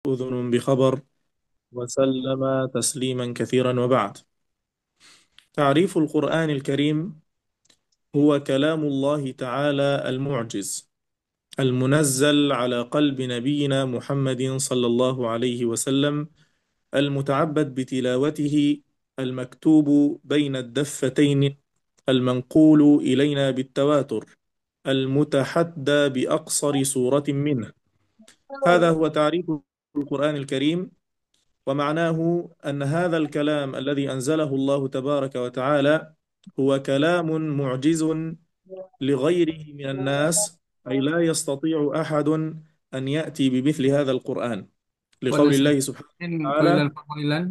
أذن بخبر وسلم تسليما كثيرا وبعد. تعريف القرآن الكريم هو كلام الله تعالى المعجز المنزل على قلب نبينا محمد صلى الله عليه وسلم المتعبد بتلاوته المكتوب بين الدفتين المنقول إلينا بالتواتر المتحدى بأقصر سورة منه. هذا هو تعريف القرآن الكريم، ومعناه أن هذا الكلام الذي أنزله الله تبارك وتعالى هو كلام معجز لغيره من الناس، أي لا يستطيع أحد أن يأتي بمثل هذا القرآن، Boleh لقول saya الله سبحانه mungkin وتعالى. panggilan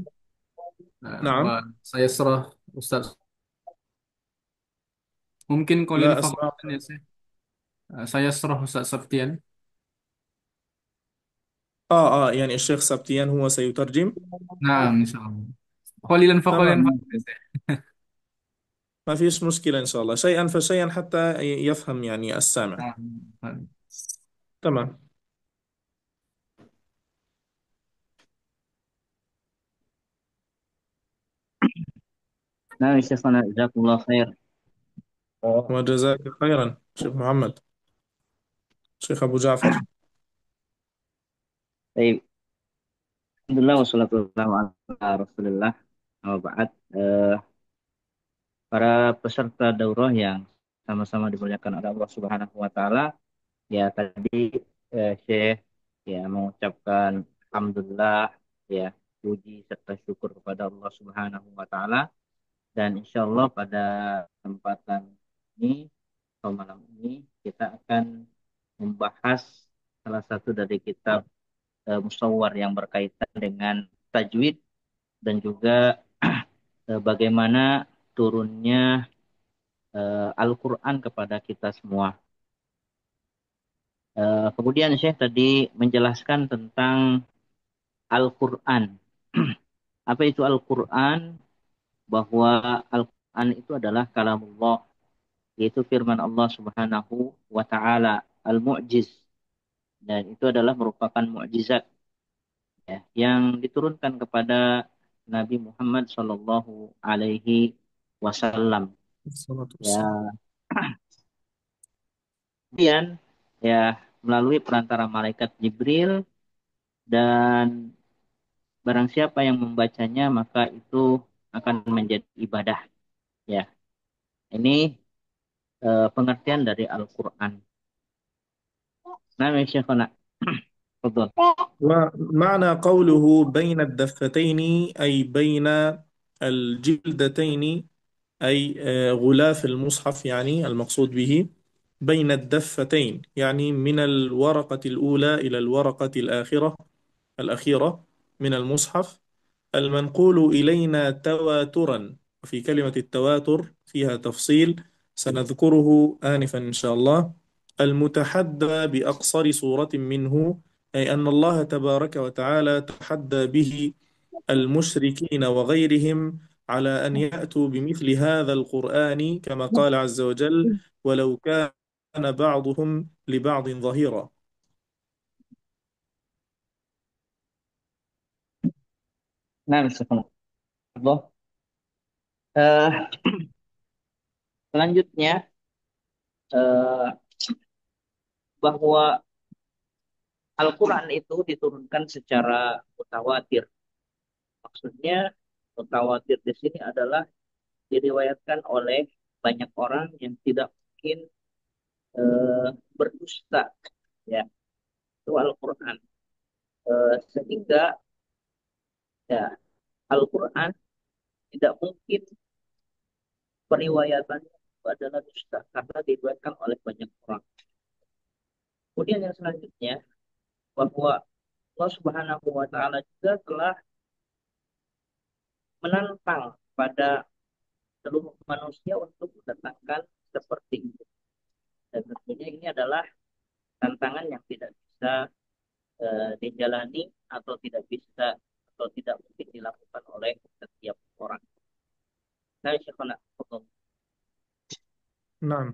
نعم. saya serah Ustaz. Mungkin kalian لا أسمع. panggilan ya saya serah Ustaz Sabtian. يعني الشيخ سبتيان هو سيترجم. Nah, insyaallah. Kalian تمام، ya. ما فيش مشكلة إن شاء الله، شيئا فشيئا حتى يفهم يعني السامع. Nah, تمام. نعم يا شيخنا جزاكم الله خير. وجزاك خيرا شيخ محمد، شيخ أبو جعفر. طيب، الحمد لله والصلاة والسلام على رسول الله. Amma ba'd. Para peserta daurah yang sama-sama dimuliakan oleh Allah Subhanahu wa taala, ya tadi Syekh ya mengucapkan alhamdulillah, ya puji serta syukur kepada Allah Subhanahu wa taala, dan insya Allah pada kesempatan ini atau malam ini kita akan membahas salah satu dari kitab musawwar yang berkaitan dengan tajwid dan juga bagaimana turunnya Al-Quran kepada kita semua. Kemudian Syekh tadi menjelaskan tentang Al-Quran. Apa itu Al-Quran? Bahwa Al-Quran itu adalah kalamullah, yaitu firman Allah Subhanahu wa taala Al-Mu'jiz, dan itu adalah merupakan mukjizat ya, yang diturunkan kepada Nabi Muhammad Shallallahu Alaihi Wasallam. الصلاة والسلام. Ya, kemudian ya melalui perantara malaikat Jibril, dan barang siapa yang membacanya maka itu akan menjadi ibadah. Ya, ini pengertian dari Al-Quran. Nah, ya Syekhana, betul. ومعنى قوله بين الدفتين أي بين الجلدتين، أي غلاف المصحف، يعني المقصود به بين الدفتين، يعني من الورقة الأولى إلى الورقة الأخيرة من المصحف، المنقول إلينا تواترا. وفي كلمة التواتر فيها تفصيل سنذكره آنفا إن شاء الله. المتحدى بأقصر صورة منه، أي أن الله تبارك وتعالى تحدى به المشركين وغيرهم على أن يأتوا بمثل هذا القرآن، كما قال عز وجل: ولو كان بعضهم لبعض ظهيرا. Nah, ya Syekhana, Allah. Eh, Selanjutnya, eh, bahwa Al-Quran itu diturunkan secara mutawatir. Maksudnya mutawatir di sini adalah diriwayatkan oleh banyak orang yang tidak mungkin berdusta, ya, itu Al-Quran. Sehingga ya Al-Quran tidak mungkin periwayatannya itu adalah dusta karena diriwayatkan oleh banyak orang. Kemudian yang selanjutnya, bahwa Allah Subhanahu wa taala juga telah menantang pada seluruh manusia untuk mendatangkan seperti itu. Dan tentunya ini adalah tantangan yang tidak bisa dijalani atau tidak bisa atau tidak mungkin dilakukan oleh setiap orang. Nah, Syekhona, نعم.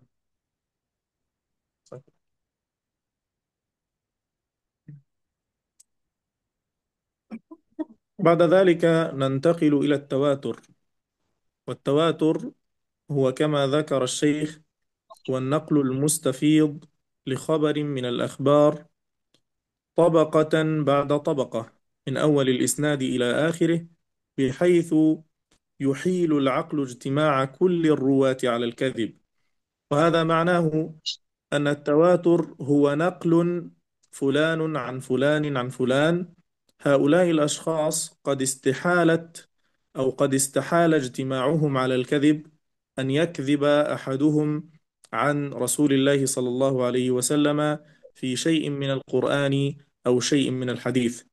بعد ذلك ننتقل إلى التواتر. والتواتر هو كما ذكر الشيخ هو النقل المستفيض لخبر من الأخبار طبقة بعد طبقة من أول الإسناد إلى آخره، بحيث يحيل العقل اجتماع كل الرواة على الكذب. وهذا معناه أن التواتر هو نقل فلان عن فلان عن فلان. هؤلاء الأشخاص قد استحال اجتماعهم على الكذب، أن يكذب أحدهم عن رسول الله صلى الله عليه وسلم في شيء من القرآن أو شيء من الحديث.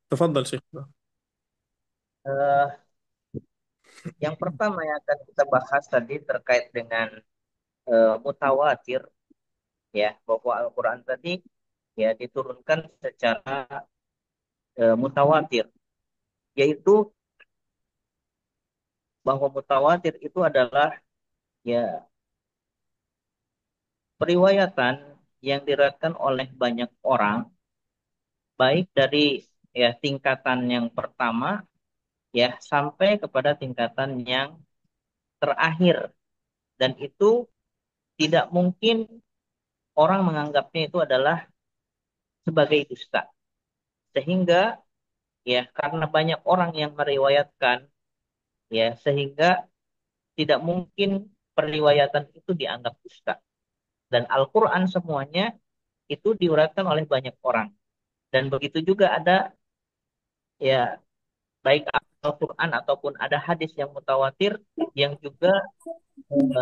تفضل شيخ. Eh, yang pertama yang akan kita bahas tadi terkait dengan mutawatir, ya, bahwa Al-Quran tadi ya diturunkan secara mutawatir, yaitu bahwa mutawatir itu adalah ya periwayatan yang diriwayatkan oleh banyak orang, baik dari ya tingkatan yang pertama ya sampai kepada tingkatan yang terakhir, dan itu tidak mungkin orang menganggapnya itu adalah sebagai dusta, sehingga ya karena banyak orang yang meriwayatkan, ya sehingga tidak mungkin periwayatan itu dianggap dusta. Dan Al-Quran semuanya itu diuraikan oleh banyak orang. Dan begitu juga ada ya baik Al-Quran ataupun ada hadis yang mutawatir yang juga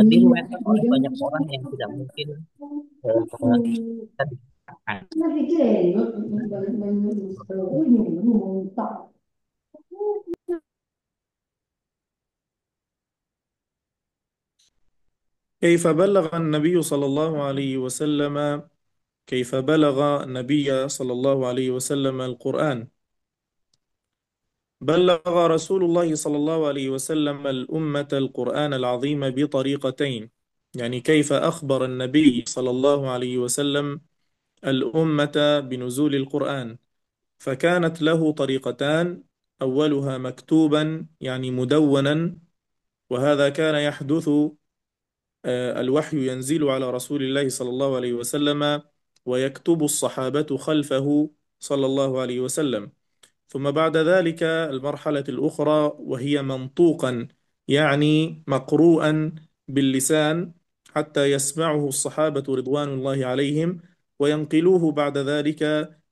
diriwayatkan oleh banyak orang yang tidak mungkin bisa dikatakan. كيف بلغ النبي صلى الله عليه وسلم كيف بلغ النبي صلى الله عليه وسلم القرآن؟ بلغ رسول الله صلى الله عليه وسلم الأمة القرآن العظيم بطريقتين. يعني كيف أخبر النبي صلى الله عليه وسلم الأمة بنزول القرآن، فكانت له طريقتان. أولها مكتوبا يعني مدونا، وهذا كان يحدث الوحي ينزل على رسول الله صلى الله عليه وسلم ويكتب الصحابة خلفه صلى الله عليه وسلم. ثم بعد ذلك المرحلة الأخرى وهي منطوقا، يعني مقروءا باللسان حتى يسمعه الصحابة رضوان الله عليهم، وينقلوه بعد ذلك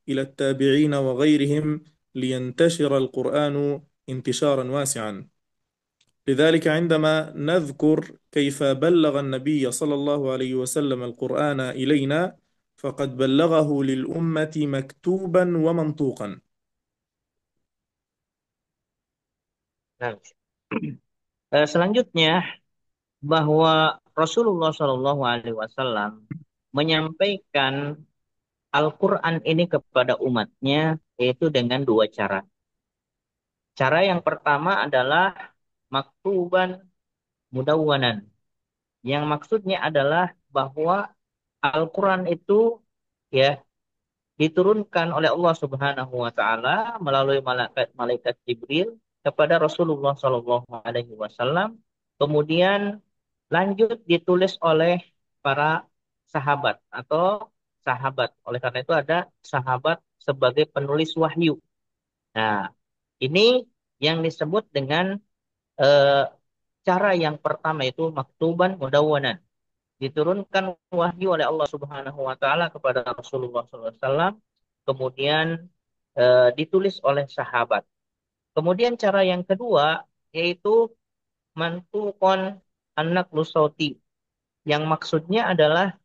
إلى التابعين وغيرهم لينتشر القرآن انتشارا واسعا. لذلك عندما نذكر كيف بلغ النبي صلى الله عليه وسلم القرآن إلينا، فقد بلغه للأمة مكتوبا ومنطوقا. Nah, selanjutnya bahwa Rasulullah Shallallahu Alaihi Wasallam menyampaikan Al-Quran ini kepada umatnya yaitu dengan dua cara. Cara yang pertama adalah maktuban mudawwanan. Yang maksudnya adalah bahwa Al-Quran itu ya diturunkan oleh Allah Subhanahu wa taala melalui malaikat Jibril kepada Rasulullah Shallallahu alaihi wasallam, kemudian lanjut ditulis oleh para sahabat atau sahabat. Oleh karena itu ada sahabat sebagai penulis wahyu. Nah, ini yang disebut dengan eh, cara yang pertama itu maktuban mudawwanan. Diturunkan wahyu oleh Allah Subhanahu wa taala kepada Rasulullah SAW, kemudian ditulis oleh sahabat. Kemudian cara yang kedua yaitu mantuqon anak lusauti, yang maksudnya adalah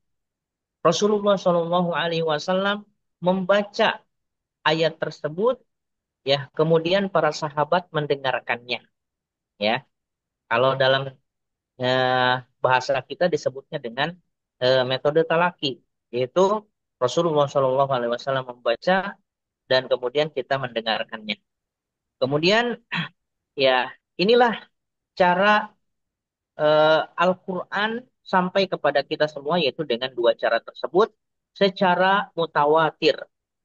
Rasulullah Shallallahu Alaihi Wasallam membaca ayat tersebut, ya, kemudian para sahabat mendengarkannya, ya. Kalau dalam bahasa kita disebutnya dengan metode talaki, yaitu Rasulullah Shallallahu Alaihi Wasallam membaca dan kemudian kita mendengarkannya. Kemudian ya inilah cara Al-Quran sampai kepada kita semua, yaitu dengan dua cara tersebut. secara mutawatir.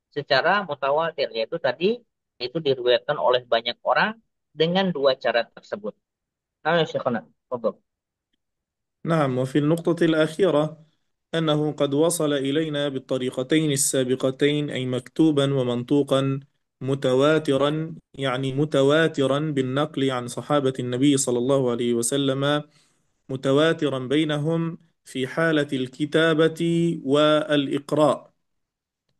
Secara mutawatir, yaitu tadi itu diriwayatkan oleh banyak orang dengan dua cara tersebut. Nah, ya Syekhana, fadhol. نعم. وفي النقطة الأخيرة أنه قد وصل إلينا بالطريقتين السابقتين، أي مكتوبا ومنطوقا متواترا، يعني متواترا بالنقل عن صحابة النبي صلى الله عليه وسلم، متواترا بينهم في حالة الكتابة والإقراء.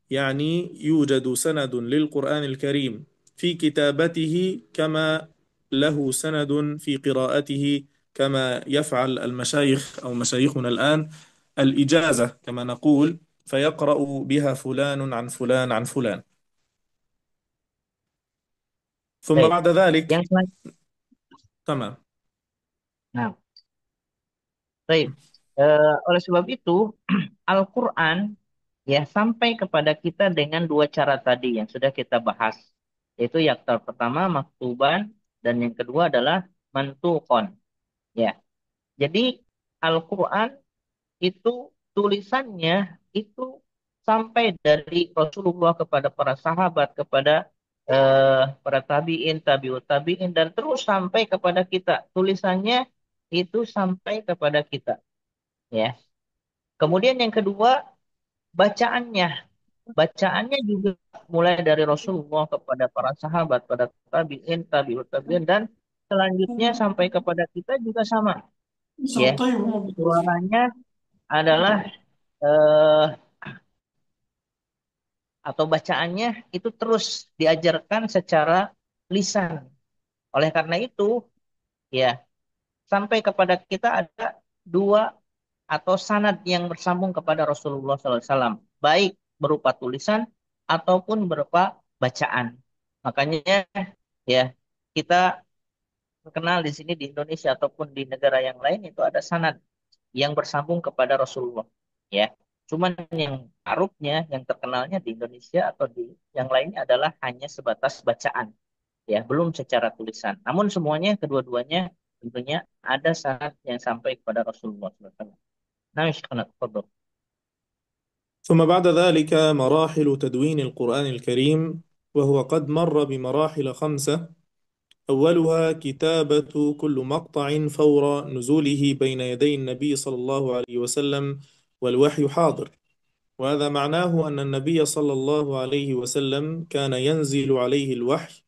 يعني يوجد سند للقرآن الكريم في كتابته كما له سند في قراءته، كما يفعل المشايخ أو مشايخنا الآن الإجازة كما نقول، فيقرأ بها فلان عن فلان عن فلان. ثم Baik. بعد Yang ذلك selanjutnya, تمام. nah, baik. Oleh sebab itu, Al-Quran ya sampai kepada kita dengan dua cara tadi yang sudah kita bahas. Yaitu yang pertama maktuban dan yang kedua adalah mantuqon. Ya. Jadi Al-Quran itu tulisannya itu sampai dari Rasulullah kepada para sahabat, kepada para tabiin, tabiut tabiin, dan terus sampai kepada kita. Tulisannya itu sampai kepada kita. Ya. Kemudian yang kedua, bacaannya. Bacaannya juga mulai dari Rasulullah kepada para sahabat, pada tabiin, tabiut tabiin, dan selanjutnya sampai kepada kita juga sama. Ya, suaranya adalah eh, atau bacaannya itu terus diajarkan secara lisan. Oleh karena itu, ya, sampai kepada kita ada dua atau sanad yang bersambung kepada Rasulullah SAW, baik berupa tulisan ataupun berupa bacaan. Makanya, ya, kita kenal di sini di Indonesia ataupun di negara yang lain itu ada sanad yang bersambung kepada Rasulullah. Ya, cuman yang arufnya, yang terkenalnya di Indonesia atau di yang lainnya adalah hanya sebatas bacaan, ya, belum secara tulisan. Namun semuanya, kedua-duanya tentunya ada sanad yang sampai kepada Rasulullah SAW. Nah, Syaikhana, tafadhol. ثم بعد ذلك مراحل تدوين القرآن الكريم، وهو قد مر بمراحل 5. أولها كتابة كل مقطع فور نزوله بين يدي النبي صلى الله عليه وسلم والوحي حاضر. وهذا معناه أن النبي صلى الله عليه وسلم كان ينزل عليه الوحي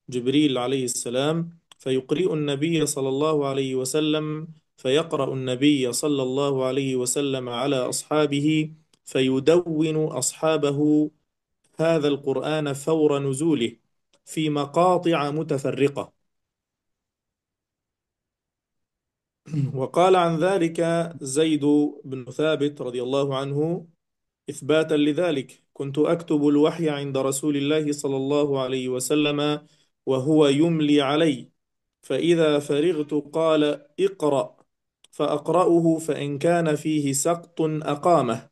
جبريل عليه السلام، فيقرئ النبي صلى الله عليه وسلم، فيقرأ النبي صلى الله عليه وسلم على أصحابه، فيدون أصحابه هذا القرآن فور نزوله في مقاطع متفرقة. وقال عن ذلك زيد بن ثابت رضي الله عنه إثباتا لذلك: كنت أكتب الوحي عند رسول الله صلى الله عليه وسلم وهو يملي علي، فإذا فرغت قال: اقرأ، فأقرأه، فإن كان فيه سقط أقامه،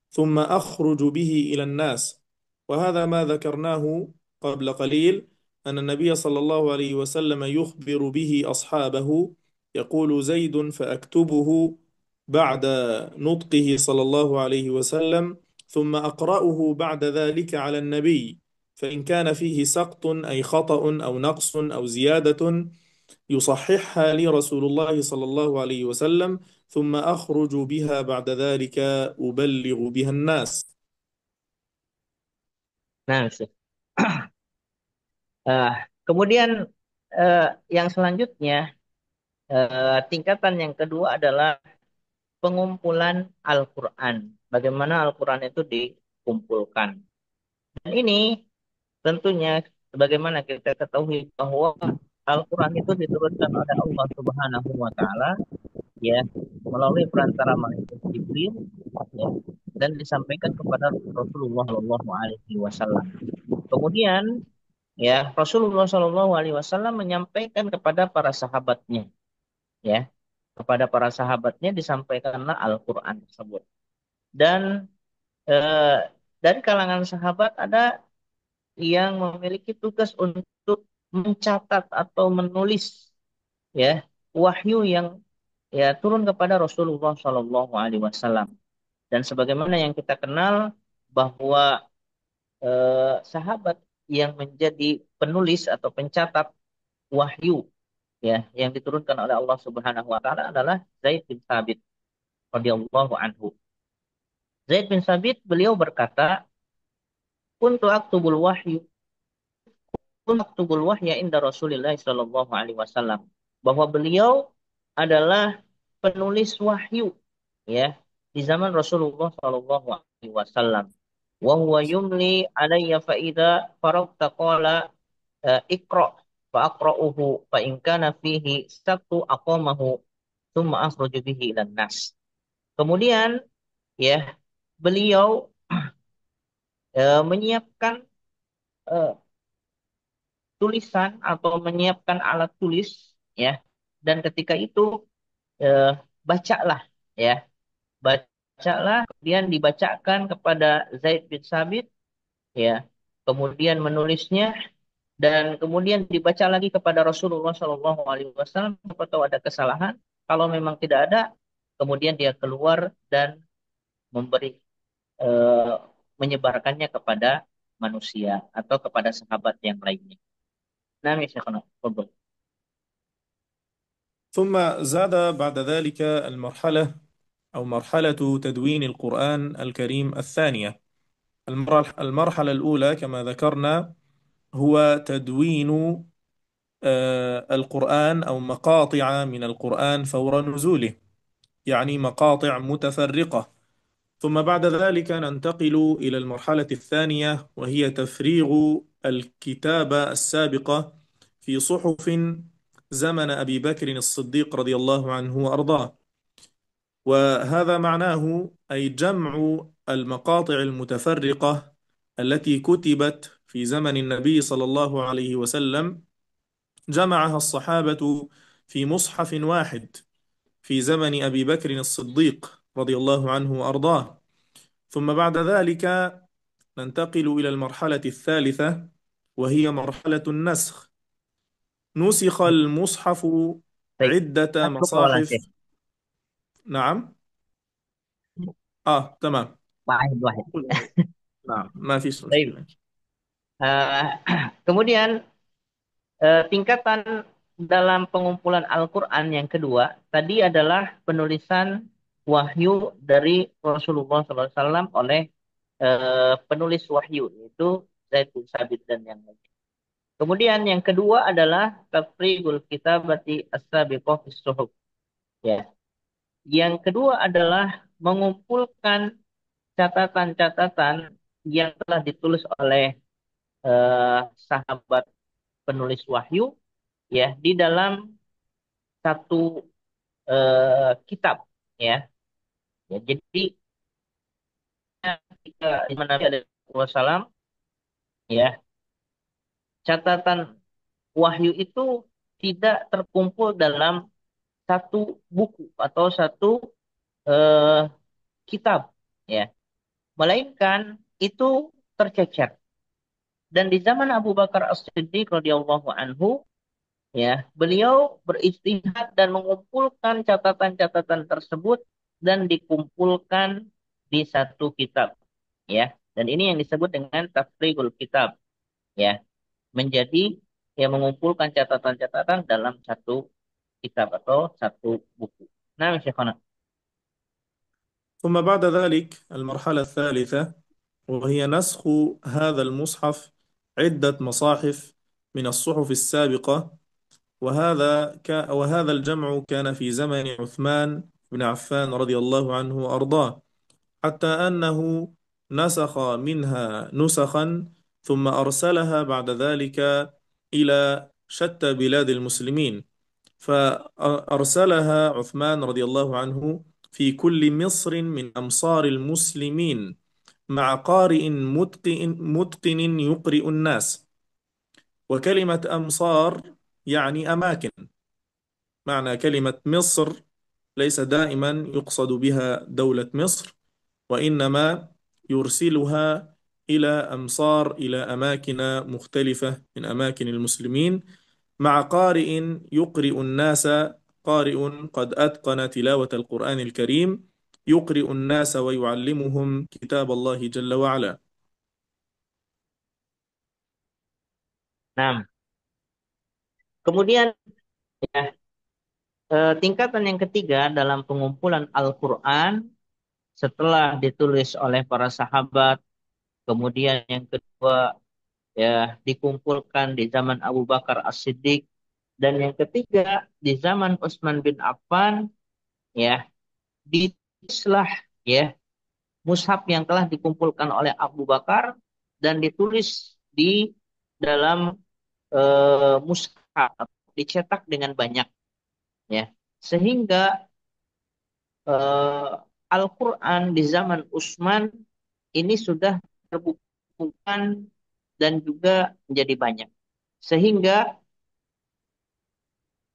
ثم أخرج به إلى الناس. وهذا ما ذكرناه قبل قليل، أن النبي صلى الله عليه وسلم يخبر به أصحابه، يقول زيد: فأكتبه بعد نطقه صلى الله عليه وسلم، ثم أقرأه بعد ذلك على النبي، فإن كان فيه سقط أي خطأ أو نقص أو زيادة يصححها لي رسول الله صلى الله عليه وسلم، ثم أخرج بها بعد ذلك أبلغ بها الناس. Nah, Syekh. Eh, kemudian eh, yang selanjutnya, tingkatan yang kedua adalah pengumpulan Al-Quran. Bagaimana Al-Quran itu dikumpulkan. Dan ini tentunya sebagaimana kita ketahui bahwa Al-Quran itu diturunkan oleh Allah Subhanahu wa taala, ya, melalui perantara malaikat Jibril, ya, dan disampaikan kepada Rasulullah Shallallahu alaihi wasallam. Kemudian, ya, Rasulullah Shallallahu alaihi wasallam menyampaikan kepada para sahabatnya, ya. Kepada para sahabatnya disampaikanlah Al-Quran tersebut. Dan eh, dari kalangan sahabat ada yang memiliki tugas untuk mencatat atau menulis, ya, wahyu yang, ya, turun kepada Rasulullah Shallallahu Alaihi Wasallam. Dan sebagaimana yang kita kenal bahwa sahabat yang menjadi penulis atau pencatat wahyu ya yang diturunkan oleh Allah Subhanahu wa taala adalah Zaid bin Thabit radhiyallahu anhu. Zaid bin Thabit beliau berkata, "Kuntu aktubul wahyu, kuntu aktubul wahya inda Rasulillah sallallahu alaihi wasallam." Bahwa beliau adalah penulis wahyu ya di zaman Rasulullah sallallahu alaihi wasallam. Wa huwa yumli alayya fa idza faragta qala iqra fa aqra'uhu fa in kana fihi sabtu aqamahu thumma akhruju bihi ilan nas. Kemudian ya beliau menyiapkan eh, tulisan atau menyiapkan alat tulis ya dan ketika itu eh, bacalah ya bacalah kemudian dibacakan kepada Zaid bin Sabit ya kemudian menulisnya dan kemudian dibaca lagi kepada Rasulullah Shallallahu Alaihi Wasallam atau ada kesalahan kalau memang tidak ada kemudian dia keluar dan memberi eh, menyebarkannya kepada manusia atau kepada sahabat yang lainnya. Nah, misalkan, ثم زاد بعد ذلك المرحلة أو مرحلة تدوين القرآن الكريم الثانية. المرحلة الأولى كما ذكرنا هو تدوين القرآن أو مقاطع من القرآن فور نزوله، يعني مقاطع متفرقة. ثم بعد ذلك ننتقل إلى المرحلة الثانية وهي تفريغ الكتابة السابقة في صحف زمن أبي بكر الصديق رضي الله عنه وأرضاه. وهذا معناه أي جمع المقاطع المتفرقة التي كتبت في زمن النبي صلى الله عليه وسلم، جمعها الصحابة في مصحف واحد في زمن أبي بكر الصديق رضي الله عنه وأرضاه. ثم بعد ذلك ننتقل إلى المرحلة الثالثة وهي مرحلة النسخ. نسخ المصحف baik. عدة Masuk kawalan Syekh. مصاحف. نعم. تمام. Wahid, wahid. نعم ما فيش Baik. مشكلة. Kemudian tingkatan dalam pengumpulan Al-Quran yang kedua tadi adalah penulisan wahyu dari Rasulullah SAW oleh penulis wahyu yaitu Zaid bin Sabit dan yang lain. Kemudian yang kedua adalah tafrigul kitabati as-sabiqah fis suhuf. Ya. Yang kedua adalah mengumpulkan catatan-catatan yang telah ditulis oleh sahabat penulis wahyu ya di dalam satu kitab ya. Ya jadi ketika Imam Nabi alaihi wasallam ya catatan wahyu itu tidak terkumpul dalam satu buku atau satu eh, kitab ya melainkan itu tercecer dan di zaman Abu Bakar As-Siddiq radhiyallahu anhu ya beliau beristihad dan mengumpulkan catatan-catatan tersebut dan dikumpulkan di satu kitab ya dan ini yang disebut dengan tafrigul kitab ya menjadi ya mengumpulkan catatan-catatan dalam satu kitab atau satu buku. Nah, Syekhona. ثم بعد ذلك المرحلة الثالثة وهي نسخ هذا المصحف عدة مصاحف من الصحف السابقة. وهذا الجمع كان في زمن عثمان بن عفان رضي الله عنه وأرضاه، حتى أنه نسخ منها نسخا ثم أرسلها بعد ذلك إلى شتى بلاد المسلمين. فأرسلها عثمان رضي الله عنه في كل مصر من أمصار المسلمين مع قارئ متقن يقرئ الناس. وكلمة أمصار يعني أماكن. معنى كلمة مصر ليس دائما يقصد بها دولة مصر، وإنما يرسلها إلى أمصار إلى أماكن مختلفة من أماكن المسلمين مع قارئ يقرئ الناس، قارئ قد أتقن تلاوة القرآن الكريم يقرئ الناس ويعلمهم كتاب الله جل وعلا. Nah, kemudian ya, tingkatan yang ketiga dalam pengumpulan Al-Quran setelah ditulis oleh para sahabat, kemudian yang kedua ya dikumpulkan di zaman Abu Bakar As-Siddiq, dan yang ketiga di zaman Utsman bin Affan, ya ditulislah ya mushaf yang telah dikumpulkan oleh Abu Bakar dan ditulis di dalam mushaf, dicetak dengan banyak, ya, sehingga eh, Al-Quran di zaman Utsman ini sudah terbukukan dan juga menjadi banyak, sehingga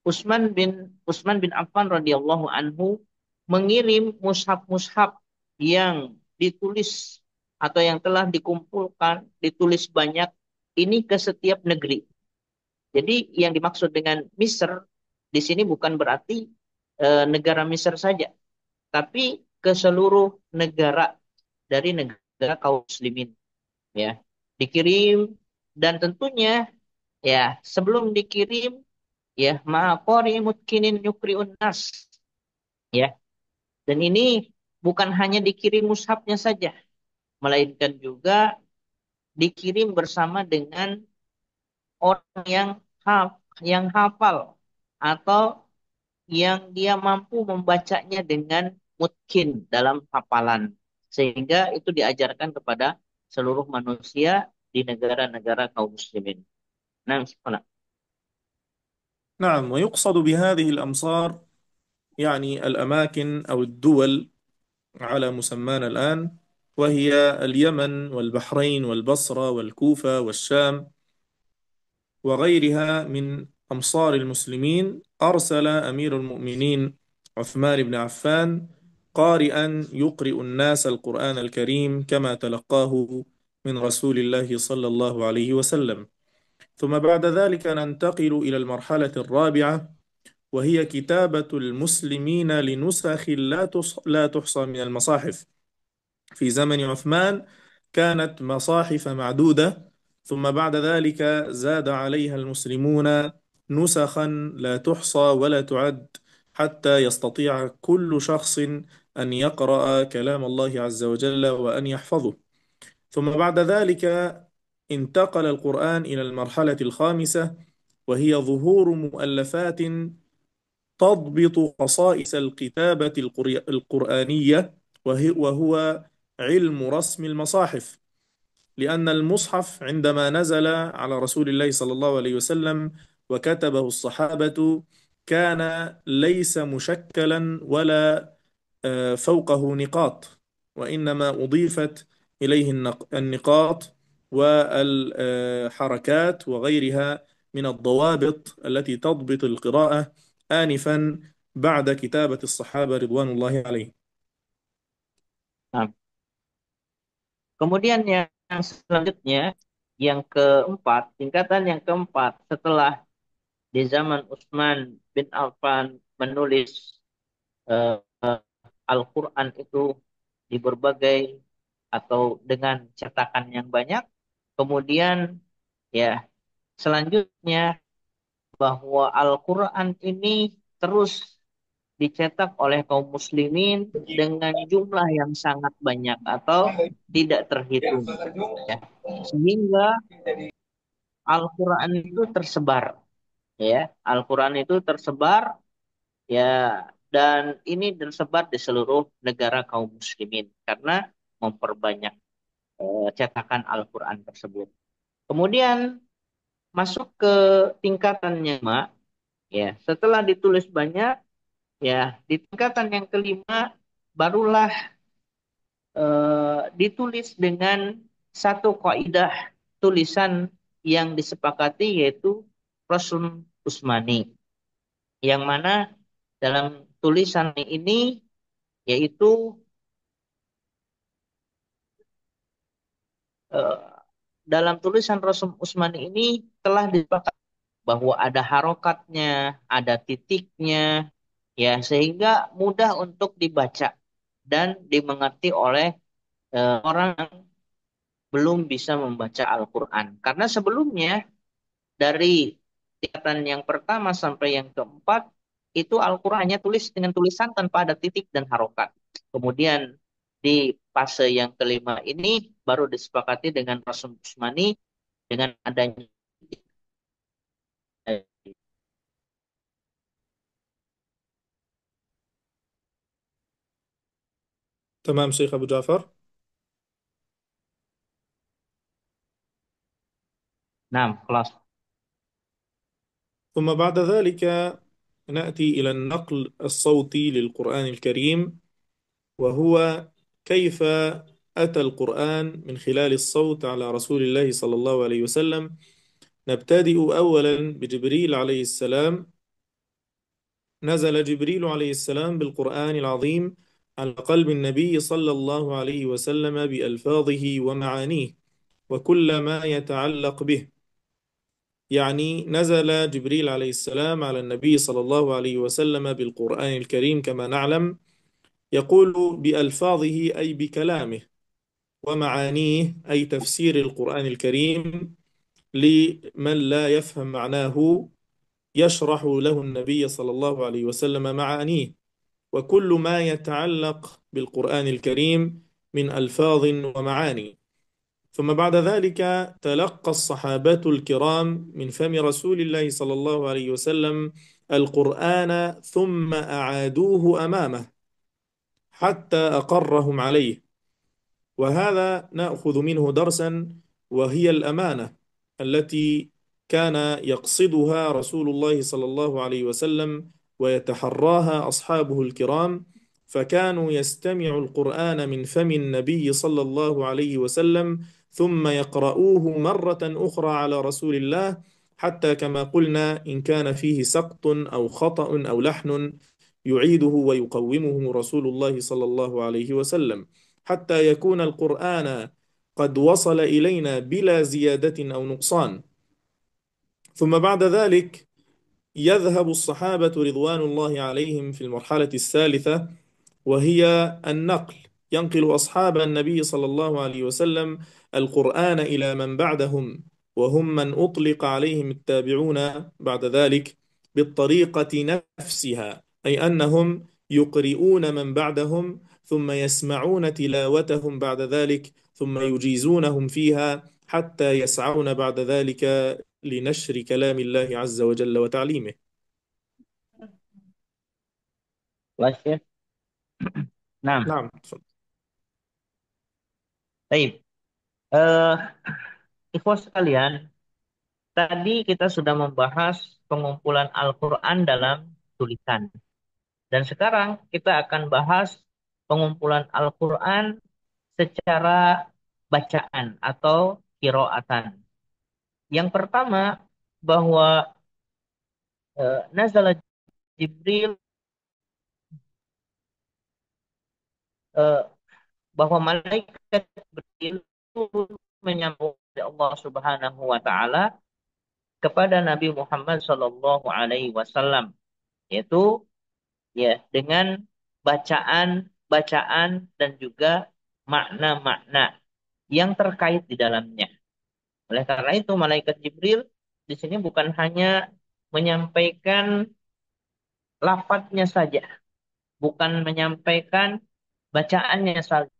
Utsman bin Affan radhiyallahu anhu mengirim mushaf-mushaf yang ditulis atau yang telah dikumpulkan, ditulis banyak ini ke setiap negeri. Jadi yang dimaksud dengan Misr di sini bukan berarti negara Misr saja, tapi ke seluruh negara dari negara kaum muslimin, ya. Dikirim, dan tentunya ya sebelum dikirim ya maqori mutkinin yukriun nas, ya. Dan ini bukan hanya dikirim mushafnya saja, melainkan juga dikirim bersama dengan orang yang hafal atau yang dia mampu membacanya dengan mutkin dalam hafalan, sehingga itu diajarkan kepada seluruh manusia di negara-negara kaum muslimin. Nah, sekolah. نعم، ويقصد بهذه الأمصار يعني الأماكن أو الدول على مسمانا الآن، وهي اليمن والبحرين والبصرة والكوفة والشام وغيرها من أمصار المسلمين. أرسل أمير المؤمنين عثمان بن عفان قارئا يقرئ الناس القرآن الكريم كما تلقاه من رسول الله صلى الله عليه وسلم. ثم بعد ذلك ننتقل إلى المرحلة الرابعة، وهي كتابة المسلمين لنسخ لا تحصى من المصاحف. في زمن عثمان كانت مصاحف معدودة، ثم بعد ذلك زاد عليها المسلمون نسخا لا تحصى ولا تعد، حتى يستطيع كل شخص أن يقرأ كلام الله عز وجل وأن يحفظه. ثم بعد ذلك انتقل القرآن إلى المرحلة الخامسة، وهي ظهور مؤلفات تضبط خصائص الكتابة القرآنية، وهو علم رسم المصاحف. لأن المصحف عندما نزل على رسول الله صلى الله عليه وسلم وكتبه الصحابة كان ليس مشكلا ولا فوقه نقاط، وإنما أضيفت إليه النقاط والحركات وغيرها من الضوابط التي تضبط القراءة آنفا بعد كتابة الصحابة رضوان الله عليهم. Nah, kemudian yang selanjutnya, yang keempat, tingkatan yang keempat setelah di zaman Utsman bin Affan menulis eh, Al-Quran itu di berbagai atau dengan cetakan yang banyak. Kemudian ya selanjutnya bahwa Al-Quran ini terus dicetak oleh kaum muslimin dengan jumlah yang sangat banyak atau tidak terhitung, ya. Sehingga Al-Quran itu tersebar, ya. Al-Quran itu tersebar, ya, dan ini tersebar di seluruh negara kaum muslimin karena memperbanyak cetakan Al-Quran tersebut. Kemudian masuk ke tingkatannya, Mak. Ya, setelah ditulis banyak, ya, di tingkatan yang kelima barulah ditulis dengan satu kaidah tulisan yang disepakati, yaitu Rasul Usmani, yang mana dalam tulisan ini yaitu eh, dalam tulisan Rasul Usmani ini telah disepakati bahwa ada harokatnya, ada titiknya, ya, sehingga mudah untuk dibaca. dan dimengerti oleh orang yang belum bisa membaca Al-Quran. Karena sebelumnya dari tingkatan yang pertama sampai yang keempat itu Al-Quran hanya tulis dengan tulisan tanpa ada titik dan harokat. Kemudian di fase yang kelima ini baru disepakati dengan Rasul Usmani dengan adanya تمام شيخ أبو جعفر. 6 kelas. ثم بعد ذلك نأتي إلى النقل الصوتي للقرآن الكريم، وهو كيف أتى القرآن من خلال الصوت على رسول الله صلى الله عليه وسلم. نبتدئ أولا بجبريل عليه السلام. نزل جبريل عليه السلام بالقرآن العظيم على قلب النبي صلى الله عليه وسلم بألفاظه ومعانيه وكل ما يتعلق به. يعني نزل جبريل عليه السلام على النبي صلى الله عليه وسلم بالقرآن الكريم كما نعلم، يقول بألفاظه أي بكلامه، ومعانيه أي تفسير القرآن الكريم لمن لا يفهم معناه، يشرح له النبي صلى الله عليه وسلم معانيه وكل ما يتعلق بالقرآن الكريم من ألفاظ ومعاني. ثم بعد ذلك تلقى الصحابة الكرام من فم رسول الله صلى الله عليه وسلم القرآن ثم أعادوه أمامه حتى أقرهم عليه. وهذا نأخذ منه درسا، وهي الأمانة التي كان يقصدها رسول الله صلى الله عليه وسلم ويتحراها أصحابه الكرام، فكانوا يستمعوا القرآن من فم النبي صلى الله عليه وسلم ثم يقرؤوه مرة أخرى على رسول الله، حتى كما قلنا إن كان فيه سقط أو خطأ أو لحن يعيده ويقومه رسول الله صلى الله عليه وسلم، حتى يكون القرآن قد وصل إلينا بلا زيادة أو نقصان. ثم بعد ذلك يذهب الصحابة رضوان الله عليهم في المرحلة الثالثة، وهي النقل. ينقل أصحاب النبي صلى الله عليه وسلم القرآن إلى من بعدهم، وهم من أطلق عليهم التابعون بعد ذلك بالطريقة نفسها، أي أنهم يقرؤون من بعدهم ثم يسمعون تلاوتهم بعد ذلك ثم يجيزونهم فيها حتى يسعون بعد ذلك لنشر كلام الله عز وجل وتعليمه. Kelas ya. 6. نعم تفضل. Baik. Eh, ikhwas sekalian, tadi kita sudah membahas pengumpulan Al-Quran dalam tulisan. Dan sekarang kita akan bahas pengumpulan Al-Quran secara bacaan atau kiroatan. Yang pertama, bahwa Nazala Jibril, eh, bahwa malaikat Jibril itu menyambut Allah Subhanahu wa taala kepada Nabi Muhammad Shallallahu alaihi wasallam, yaitu ya dengan bacaan-bacaan dan juga makna-makna yang terkait di dalamnya. Oleh karena itu malaikat Jibril di sini bukan hanya menyampaikan lafadznya saja, bukan menyampaikan bacaannya saja,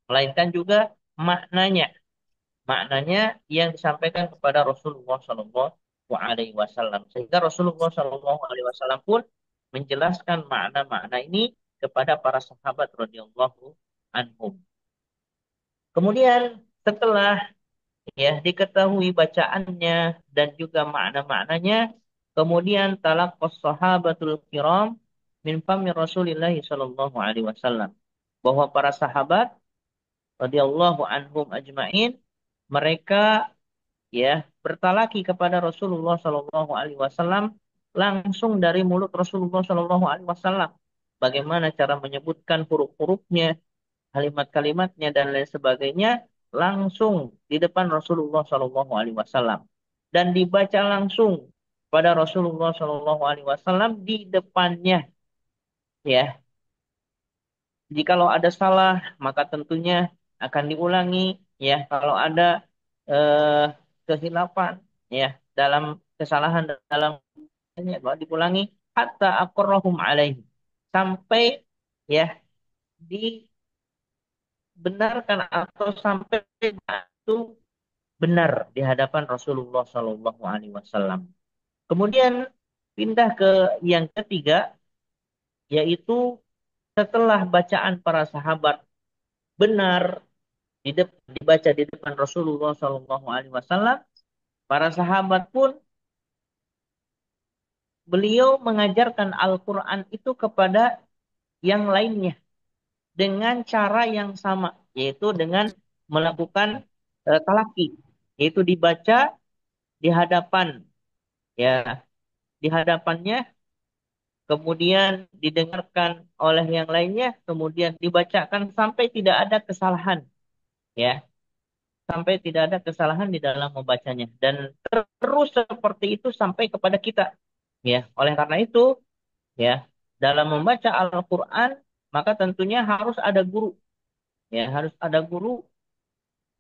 melainkan juga maknanya. Maknanya yang disampaikan kepada Rasulullah Shallallahu Alaihi Wasallam, sehingga Rasulullah Shallallahu Alaihi Wasallam pun menjelaskan makna-makna ini kepada para sahabat radhiyallahu anhum. Kemudian setelah ya diketahui bacaannya dan juga makna-maknanya, kemudian talaqqas sahabatul kiram min fami Rasulillah sallallahu alaihi wasallam, bahwa para sahabat radhiyallahu anhum ajmain mereka ya bertalaki kepada Rasulullah sallallahu alaihi wasallam langsung dari mulut Rasulullah sallallahu alaihi wasallam, bagaimana cara menyebutkan huruf-hurufnya, kalimat-kalimatnya dan lain sebagainya, langsung di depan Rasulullah Shallallahu Alaihi Wasallam dan dibaca langsung pada Rasulullah Shallallahu Alaihi Wasallam di depannya, ya. Jikalau ada salah, maka tentunya akan diulangi. Ya, kalau ada eh, kesilapan, ya, dalam kesalahan dalam kalau diulangi, hatta aqarrahum alaihi, sampai ya dibenarkan atau sampai itu benar di hadapan Rasulullah Shallallahu Alaihi Wasallam. Kemudian pindah ke yang ketiga, yaitu setelah bacaan para sahabat benar dibaca di depan Rasulullah Shallallahu Alaihi Wasallam, para sahabat pun beliau mengajarkan Al-Quran itu kepada yang lainnya dengan cara yang sama, yaitu dengan melakukan talaki, yaitu dibaca di hadapan, ya, di hadapannya, kemudian didengarkan oleh yang lainnya, kemudian dibacakan sampai tidak ada kesalahan, ya, sampai tidak ada kesalahan di dalam membacanya, dan terus seperti itu sampai kepada kita, ya. Oleh karena itu, ya, dalam membaca Al-Quran maka tentunya harus ada guru, ya, harus ada guru.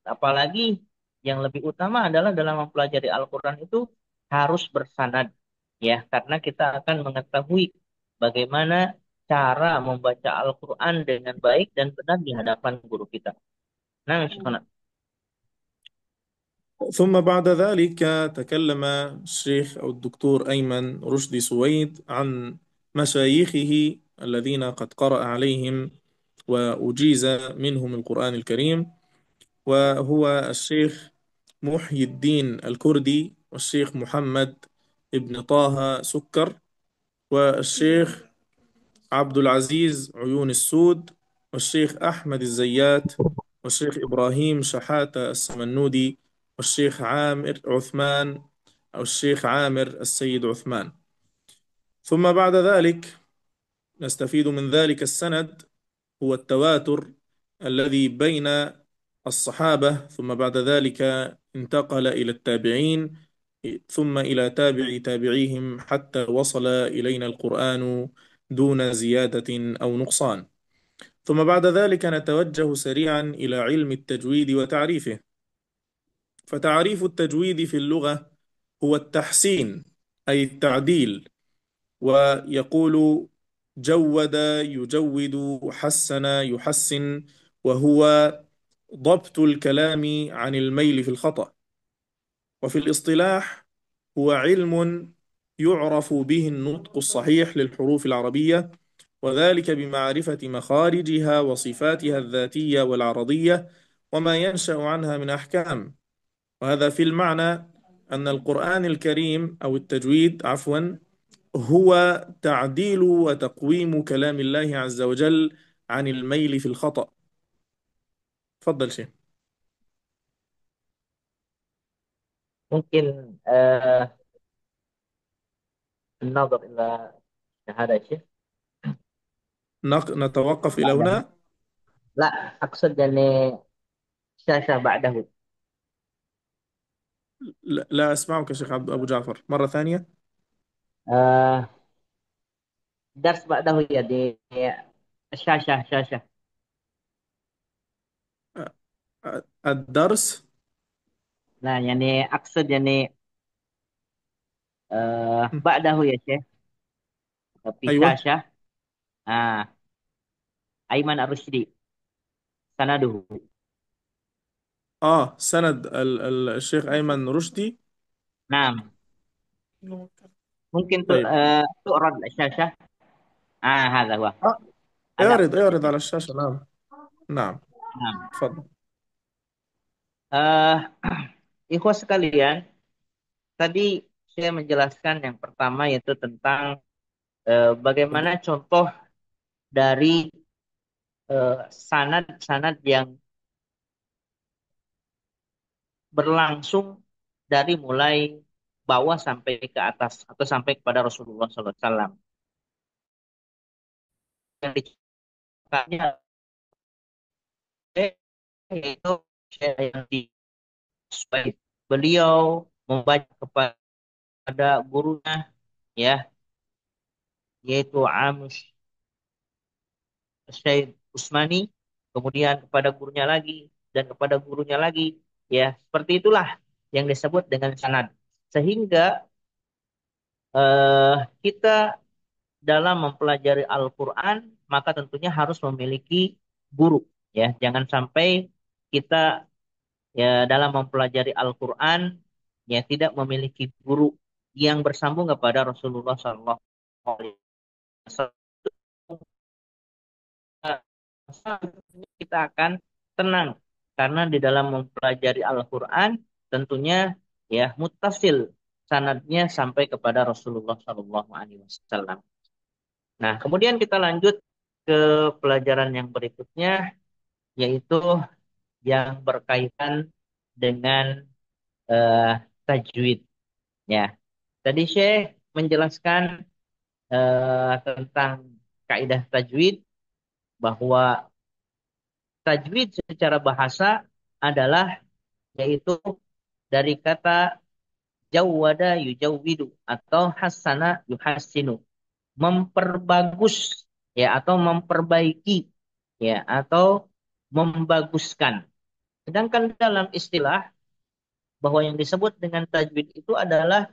Apalagi yang lebih utama adalah dalam mempelajari Al-Quran itu harus bersanad, ya, karena kita akan mengetahui bagaimana cara membaca Al-Quran dengan baik dan benar di hadapan guru kita. Nah, Syekhuna. ثم بعد ذلك تكلم الشيخ أو الدكتور أيمن رشدي سويد عن مشايخه الذين قد قرأ عليهم وأجيز منهم القرآن الكريم، وهو الشيخ محي الدين الكردي، والشيخ محمد ابن طه سكر، والشيخ عبد العزيز عيون السود، والشيخ أحمد الزيات، والشيخ إبراهيم شحاتة السمنودي، والشيخ عامر عثمان أو الشيخ عامر السيد عثمان. ثم بعد ذلك نستفيد من ذلك السند هو التواتر الذي بين الصحابة، ثم بعد ذلك انتقل إلى التابعين، ثم إلى تابع تابعيهم حتى وصل إلينا القرآن دون زيادة أو نقصان. ثم بعد ذلك نتوجه سريعا إلى علم التجويد وتعريفه. فتعريف التجويد في اللغة هو التحسين أي التعديل، ويقول جود يجود، حسن يحسن، وهو ضبط الكلام عن الميل في الخطأ. وفي الاصطلاح هو علم يعرف به النطق الصحيح للحروف العربية، وذلك بمعرفة مخارجها وصفاتها الذاتية والعرضية وما ينشأ عنها من أحكام. وهذا في المعنى أن القرآن الكريم أو التجويد عفوا هو تعديل وتقويم كلام الله عز وجل عن الميل في الخطأ. تفضل شيخ. Mungkin النظر إلى هذا الشيء. نتوقف إلى بعده. هنا. لا، أقصد يعني شاشة بعده. لا أسمعك شيخ عبد أبو جعفر مرة ثانية. آه درس بعده يا دي الشاشة شاشة. الدرس. Nah, يعني أقصد يعني بعده يا شيخ في أيوة. شاشة. آه أيمن الرشدي سنده. سند الشيخ أيمن رشدي. نعم. ممكن طيب. تعرض الشاشة. هذا هو. آه هذا اعرض أقصد. على الشاشة. نعم. نعم. نعم. تفضل. eh Ikhwas sekalian, tadi saya menjelaskan yang pertama yaitu tentang bagaimana contoh dari sanad-sanad yang berlangsung dari mulai bawah sampai ke atas atau sampai kepada Rasulullah SAW. Yang diceritakannya yaitu yang di beliau membaca kepada gurunya, ya, yaitu Amr Syed Usmani, kemudian kepada gurunya lagi, dan kepada gurunya lagi. Ya, seperti itulah yang disebut dengan sanad. Sehingga eh, kita dalam mempelajari Al-Quran, maka tentunya harus memiliki guru. Ya, jangan sampai kita ya dalam mempelajari Al-Quran ya tidak memiliki guru yang bersambung kepada Rasulullah Sallallahu Alaihi Wasallam. Kita akan tenang karena di dalam mempelajari Al-Quran tentunya ya muttasil sanadnya sampai kepada Rasulullah Sallallahu Alaihi Wasallam. Nah, kemudian kita lanjut ke pelajaran yang berikutnya yaitu yang berkaitan dengan eh, tajwid. Ya, tadi Syekh menjelaskan tentang kaidah tajwid bahwa tajwid secara bahasa adalah yaitu dari kata jawwada yujawwidu atau hasana yuhassinu, memperbagus ya atau memperbaiki ya atau membaguskan. Sedangkan dalam istilah bahwa yang disebut dengan tajwid itu adalah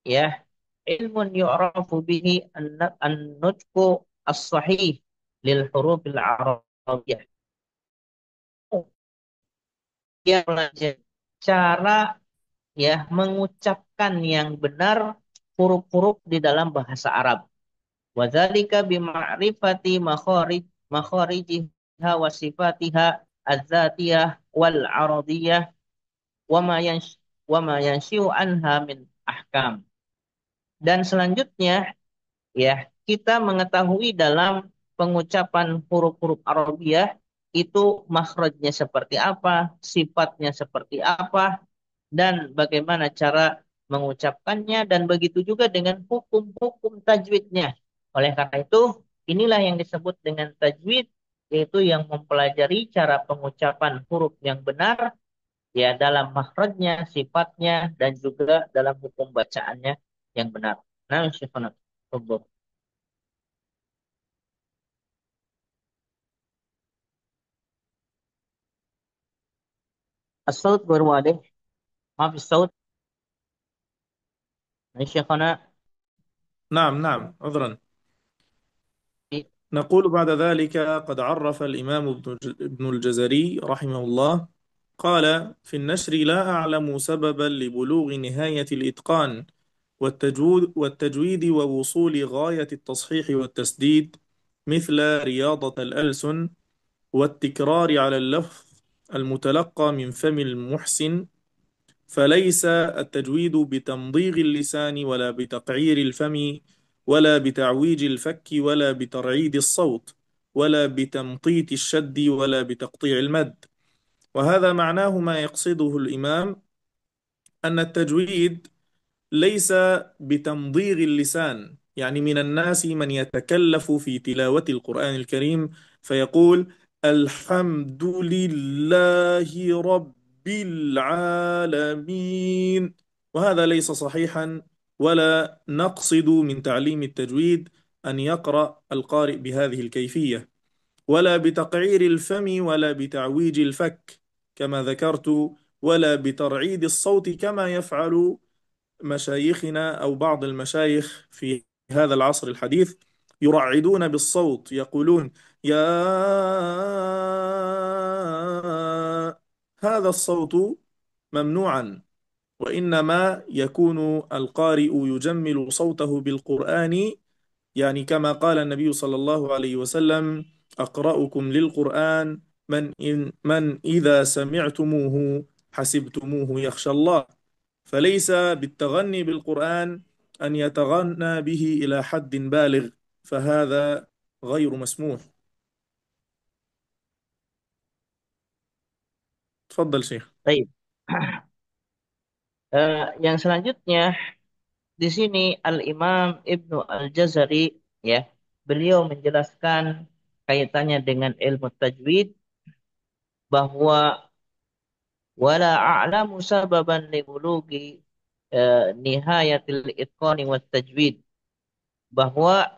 ya ilmun yu'rafu bihi an-nutqu as-sahih lil hurufil arabiyyah. Dia belajar cara ya mengucapkan yang benar huruf-huruf di dalam bahasa Arab. Wadzalika bima'rifati makharijiha wa sifatiha az-zatiyah wal aradiyah wa ma yanshi'u anha min ahkam. Dan selanjutnya ya kita mengetahui dalam pengucapan huruf-huruf Arabiah itu makhrajnya seperti apa, sifatnya seperti apa, dan bagaimana cara mengucapkannya, dan begitu juga dengan hukum-hukum tajwidnya. Oleh karena itu, inilah yang disebut dengan tajwid, yaitu yang mempelajari cara pengucapan huruf yang benar, ya dalam makhrajnya, sifatnya, dan juga dalam hukum bacaannya yang benar. Nah, Syekhana, tafadhol. الصوت غير واضح. ما في الصوت يا شيخنا. نعم نعم، عذرا. نقول بعد ذلك: قد عرف الإمام ابن الجزري رحمه الله، قال في النشر: لا أعلم سببا لبلوغ نهاية الإتقان والتجويد ووصول غاية التصحيح والتسديد مثل رياضة الألسن والتكرار على اللفظ المتلقى من فم المحسن. فليس التجويد بتمضيغ اللسان ولا بتقعير الفم ولا بتعويج الفك ولا بترعيد الصوت ولا بتمطيط الشد ولا بتقطيع المد. وهذا معناه ما يقصده الإمام، أن التجويد ليس بتمضيغ اللسان. يعني من الناس من يتكلف في تلاوة القرآن الكريم فيقول: الحمد لله رب العالمين، وهذا ليس صحيحا. ولا نقصد من تعليم التجويد أن يقرأ القارئ بهذه الكيفية، ولا بتقعير الفم ولا بتعويج الفك كما ذكرت، ولا بترعيد الصوت كما يفعل مشايخنا أو بعض المشايخ في هذا العصر الحديث، يرعدون بالصوت، يقولون: يا، هذا الصوت ممنوعا. وإنما يكون القارئ يجمل صوته بالقرآن، يعني كما قال النبي صلى الله عليه وسلم: أقرأكم للقرآن من إذا سمعتموه حسبتموه يخشى الله. فليس بالتغني بالقرآن أن يتغنى به إلى حد بالغ، فهذا غير مسموح. تفضل شيخ. Baik. Yang selanjutnya di sini Al-Imam Ibnu Al-Jazari ya, beliau menjelaskan kaitannya dengan ilmu tajwid bahwa wala a'lamu sababan li bulugi nihayatil itqani wat tajwid, bahwa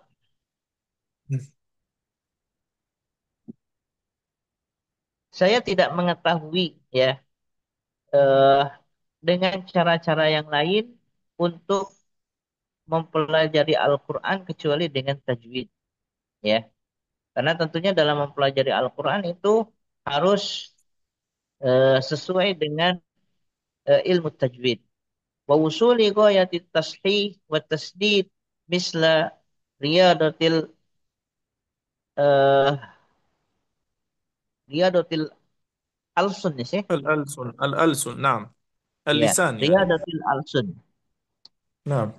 saya tidak mengetahui ya eh, dengan cara-cara yang lain untuk mempelajari Al-Quran kecuali dengan tajwid ya. Karena tentunya dalam mempelajari Al-Quran itu harus sesuai dengan ilmu tajwid. Wa wusuli ghayati tashih wa tasdid misla riyadatil eh, riyadatil alsun ya sih. الألسن نعم. Ya, اللسان يعني. riyadatil alsun. نعم.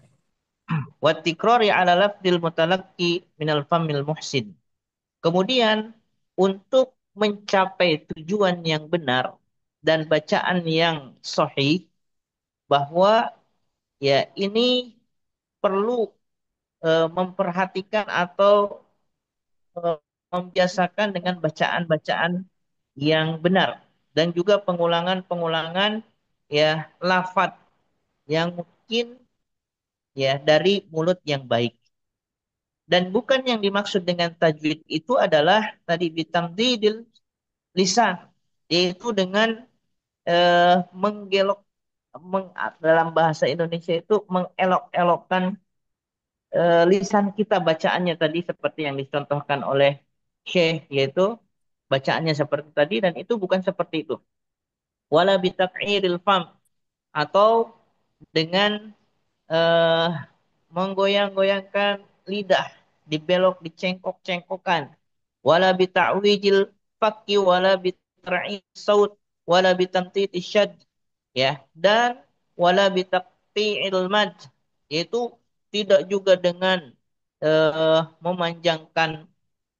Wa tikrari ala lafdil mutalaqqi minal famil muhsin. Kemudian untuk mencapai tujuan yang benar dan bacaan yang sahih bahwa ya ini perlu memperhatikan atau eh, membiasakan dengan bacaan-bacaan yang benar dan juga pengulangan-pengulangan ya lafaz yang mungkin ya dari mulut yang baik. Dan bukan yang dimaksud dengan tajwid itu adalah tadi bitamdidil lisan, yaitu dengan menggelok dalam bahasa Indonesia itu mengelok-elokkan lisan kita bacaannya tadi seperti yang dicontohkan oleh Syekh yaitu bacaannya seperti tadi dan itu bukan seperti itu. Wala bitaq'iril fam atau dengan eh, menggoyang-goyangkan lidah, dibelok, dicengkok-cengkokkan. Wala bita'wijil fakki wala bitar'i saut wala bitamtiti syad ya dan wala bitaqti'il mad yaitu tidak juga dengan memanjangkan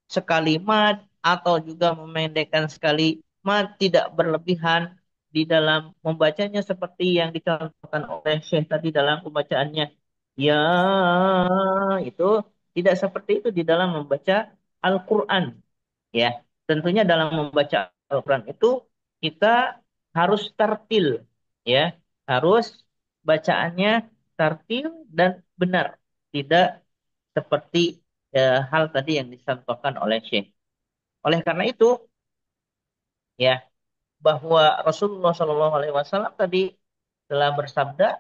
sekali mad atau juga memendekkan sekali mad tidak berlebihan di dalam membacanya seperti yang dicontohkan oleh Syekh tadi dalam pembacaannya. Ya, itu tidak seperti itu di dalam membaca Al-Quran. Ya, tentunya dalam membaca Al-Quran itu kita harus tartil, ya, harus bacaannya tartil dan benar, tidak seperti hal tadi yang disampaikan oleh Syekh. Oleh karena itu, ya, bahwa Rasulullah Shallallahu Alaihi Wasallam tadi telah bersabda,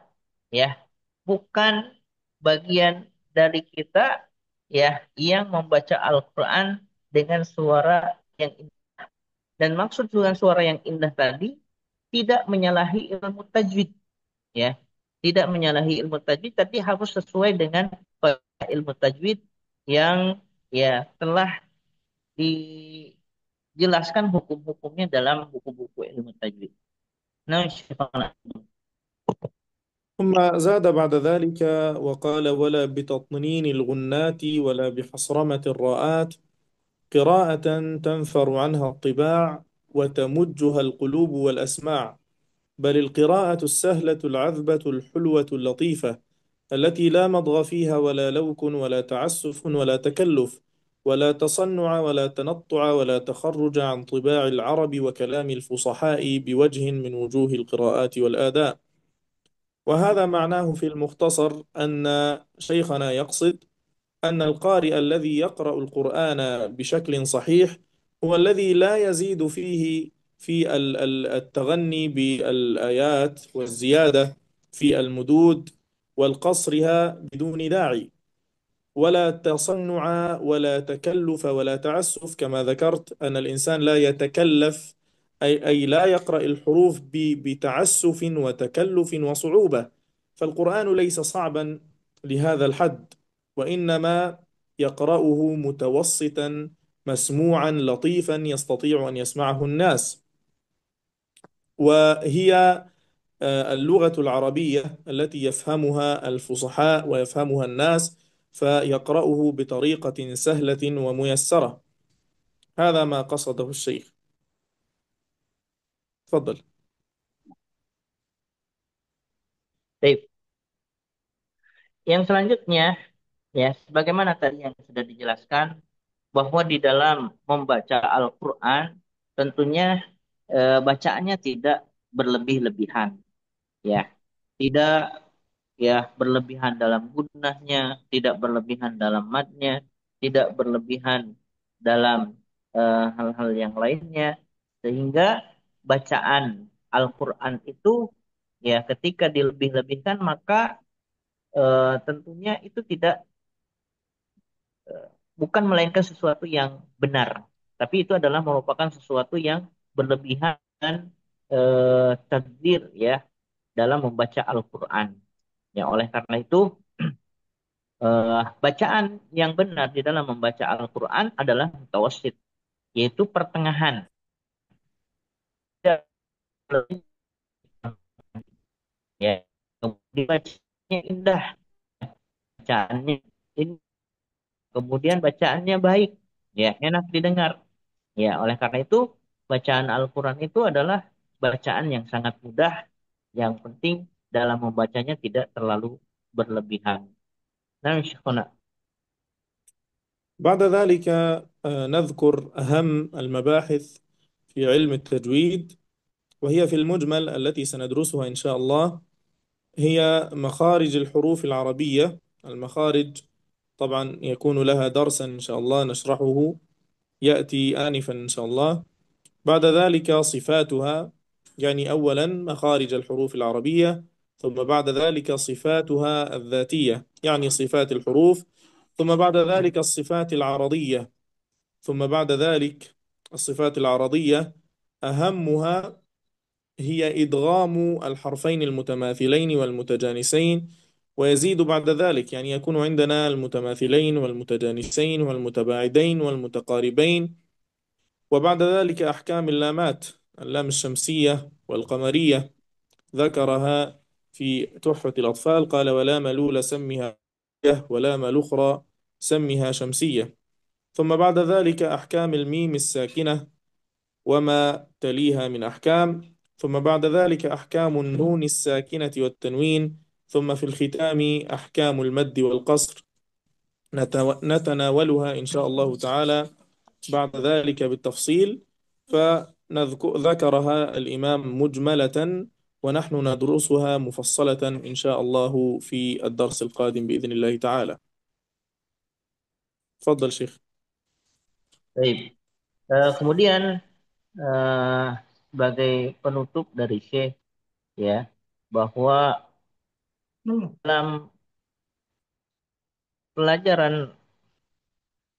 ya, bukan bagian dari kita, ya, yang membaca Al-Quran dengan suara yang indah. Dan maksud dengan suara yang indah tadi tidak menyalahi ilmu tajwid, ya, tidak menyalahi ilmu tajwid, tapi harus sesuai dengan ilmu tajwid yang ya telah dijelaskan hukum-hukumnya dalam buku-buku ilmu tajwid. Nah, syaitan. ثم زاد بعد ذلك وقال: ولا بتطنين الغنات ولا بحصرمة الراءات، قراءة تنفر عنها الطباع وتمجها القلوب والأسماع، بل القراءة السهلة العذبة الحلوة اللطيفة التي لا مضغ فيها ولا لوك ولا تعسف ولا تكلف ولا تصنع ولا تنطع ولا تخرج عن طباع العرب وكلام الفصحاء بوجه من وجوه القراءات والآداء. وهذا معناه في المختصر أن شيخنا يقصد أن القارئ الذي يقرأ القرآن بشكل صحيح هو الذي لا يزيد فيه في التغني بالآيات والزيادة في المدود والقصرها بدون داعي، ولا تصنع ولا تكلف ولا تعسف. كما ذكرت أن الإنسان لا يتكلف، أي لا يقرأ الحروف بتعسف وتكلف وصعوبة. فالقرآن ليس صعبا لهذا الحد، وإنما يقرأه متوسطا مسموعا لطيفا يستطيع أن يسمعه الناس. وهي اللغة العربية التي يفهمها الفصحاء ويفهمها الناس، فيقرأه بطريقة سهلة وميسرة. هذا ما قصده الشيخ. تفضل. Baik. Yang selanjutnya, ya, sebagaimana tadi yang sudah dijelaskan, bahwa di dalam membaca Al-Quran, tentunya bacaannya tidak berlebih-lebihan, ya, tidak ya berlebihan dalam gunahnya, tidak berlebihan dalam madnya, tidak berlebihan dalam hal-hal yang lainnya. Sehingga bacaan Al-Quran itu ya ketika dilebih-lebihkan maka tentunya itu tidak bukan melainkan sesuatu yang benar, tapi itu adalah merupakan sesuatu yang berlebihan dan takdir ya dalam membaca Al-Quran. Ya oleh karena itu bacaan yang benar di dalam membaca Al-Quran adalah mutawassit, yaitu pertengahan. Tidak lebih, ya kemudian bacanya indah, bacaannya ini, kemudian bacaannya baik, ya enak didengar. Ya, oleh karena itu bacaan Al-Quran itu adalah bacaan yang sangat mudah, yang penting dalam membacanya tidak terlalu berlebihan. Nah, Syekhona. بعد ذلك نذكر أهم المباحث في علم التجويد، وهي في المجمل التي سندرسها إن شاء الله. هي مخارج الحروف العربية. المخارج طبعا يكون لها درسا إن شاء الله نشرحه، يأتي آنفا إن شاء الله. بعد ذلك صفاتها، يعني أولا مخارج الحروف العربية، ثم بعد ذلك صفاتها الذاتية يعني صفات الحروف، ثم بعد ذلك الصفات العرضية، ثم بعد ذلك الصفات العرضية أهمها هي إدغام الحرفين المتماثلين والمتجانسين، ويزيد بعد ذلك، يعني يكون عندنا المتماثلين والمتجانسين والمتباعدين والمتقاربين. وبعد ذلك أحكام اللامات، اللام الشمسية والقمرية ذكرها في تحفة الأطفال، قال ولام الأولى سمها ولام الأخرى سمها شمسية. ثم بعد ذلك أحكام الميم الساكنة وما تليها من أحكام، ثم بعد ذلك أحكام النون الساكنة والتنوين، ثم في الختام أحكام المد والقصر نتناولها إن شاء الله تعالى بعد ذلك بالتفصيل. فذكرها الإمام مجملة، ونحن ندرسها مفصلة إن شاء الله في الدرس القادم بإذن الله تعالى. تفضل شيخ. Baik. Kemudian eh, sebagai penutup dari Syekh ya bahwa dalam pelajaran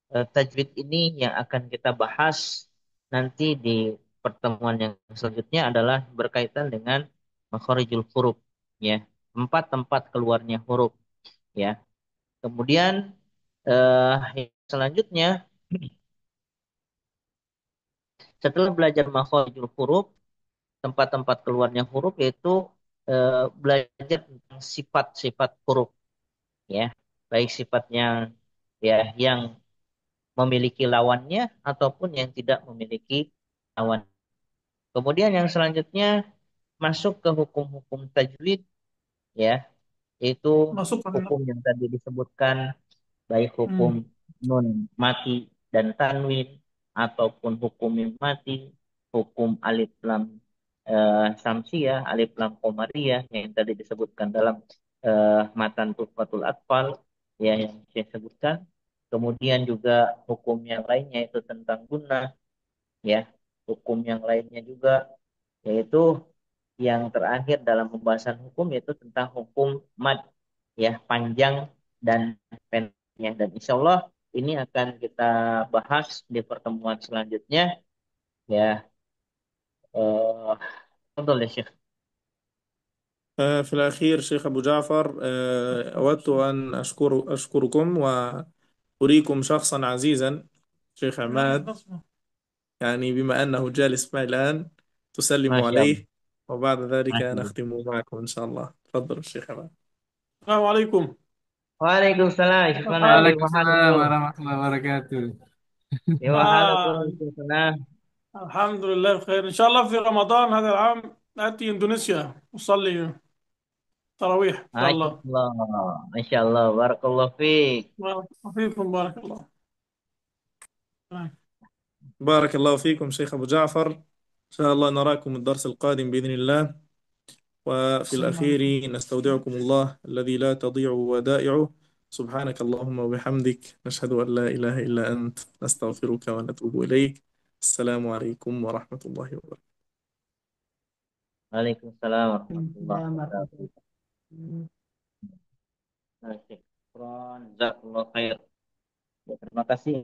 tajwid ini yang akan kita bahas nanti di pertemuan yang selanjutnya adalah berkaitan dengan makharijul huruf ya, empat tempat keluarnya huruf ya. Kemudian yang selanjutnya setelah belajar makharijul huruf, tempat-tempat keluarnya huruf yaitu belajar tentang sifat-sifat huruf ya, baik sifatnya ya yang memiliki lawannya ataupun yang tidak memiliki lawan. Kemudian yang selanjutnya masuk ke hukum-hukum tajwid ya, yaitu masuk hukum yang tadi disebutkan, baik hukum hmm. nun mati dan tanwin ataupun hukum mim mati, hukum alif lam samsiyah, alif lam qamariyah yang tadi disebutkan dalam matan Tuhfatul Atfal ya yang saya sebutkan. Kemudian juga hukum yang lainnya itu tentang gunnah ya, hukum yang lainnya juga yaitu yang terakhir dalam pembahasan hukum yaitu tentang hukum mad ya, panjang dan pendeknya, dan insya Allah ini akan kita bahas di pertemuan selanjutnya ya. Betul ya Syekh. في الأخير شيخ أبو جعفر، أودت أن أشكركم وأريكم شخصا عزيزا، شيخ عماد، يعني بما أنه جالس معي الآن تسلم Masya Allah. عليه، وبعد ذلك Masya Allah. نختم معكم إن شاء الله. تفضل الشيخ عماد. السلام عليكم. Waalaikumsalam. Syukrana kayfa Waalaikumsalam halukum? warahmatullahi wabarakatuh. Kayfa halukum? آه Syukrana. الحمد لله بخير. إن شاء الله في رمضان هذا العام نأتي إندونيسيا نصلي تراويح إن شاء Masya الله. Allah. Masya Allah. Barakallahu fiik. بارك الله فيكم. بارك الله. بارك الله فيكم شيخ أبو جعفر. إن شاء الله نراكم الدرس القادم بإذن الله. وفي الأخير نستودعكم الله الذي لا تضيع ودائعه. سبحانك اللهم وبحمدك نشهد أن لا إله إلا أنت نستغفرك ونتوب إليك. Assalamualaikum warahmatullahi wabarakatuh. Waalaikumsalam warahmatullahi wabarakatuh. Nah, Syekh. Jazakallah khair. Ya, terima kasih